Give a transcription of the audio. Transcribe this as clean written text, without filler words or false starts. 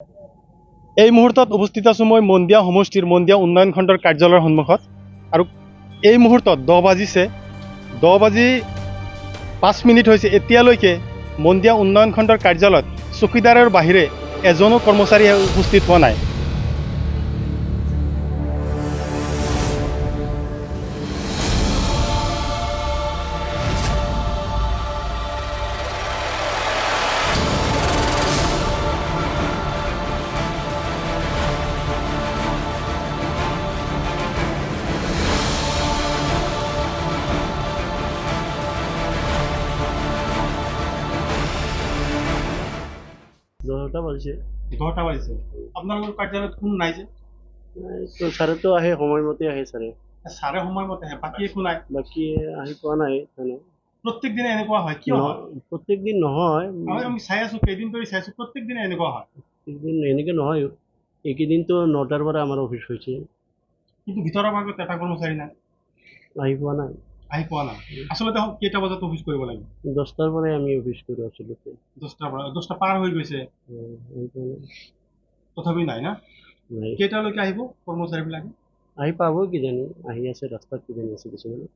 এই মুহূৰ্তত উপস্থিত আছোঁ মই মন্দিয়া সমষ্টিৰ মন্দিয়া উন্নয়ন খণ্ডৰ কাৰ্যালয়ৰ সন্মুখত আৰু এই মুহূৰ্তত 10 বাজিছে 10 বাজি 5 মিনিট হৈছে এতিয়ালৈকে মন্দিয়া উন্নয়ন খণ্ডৰ কাৰ্যালয়ত চকীদাৰৰ বাহিৰে এজনো কৰ্মচাৰী উপস্থিত হোৱা নাই। দহটা বাজিছে 10টা বাজিছে আপোনালোকৰ কাৰ্যালয়ত কোনো নাই যে তো ছাৰেতো আহে সময়মতে আহে ছাৰে ছাৰে সময়মতে আহে বাকী একো নাই বাকী আহি পোৱা নাই মানে প্ৰত্যেক দিনে এনেকুৱা হয় কিয় হয় প্ৰত্যেক দিন নহয় আমি চাই আছোঁ কেইদিন ধৰি চাইছোঁ প্ৰত্যেক দিনে এনেকুৱা হয় একদিন এনেকে নহয় এইকেইদিনতো 9টাৰ পৰা আমাৰ অফিচ হৈছে কিন্তু ভিতৰৰ ভাগত এটা কৰ্মচাৰী নাই আহি পোৱা নাই আহি পোৱা নাই আচলতে কেইটা বজাত অফিচ কৰিব লাগে 10টাৰ পৰাই আমি অফিচ কৰোঁ আচলতে 10টা পাৰ হৈ গৈছে আহি পোৱা নাই তথাপি নাই না নাই কেইটালৈকে আহিব কৰ্মচাৰীবিলাকে আহি পাব কিজানি আহি আছে ৰাস্তাত কিজানি আছে কিছুমানে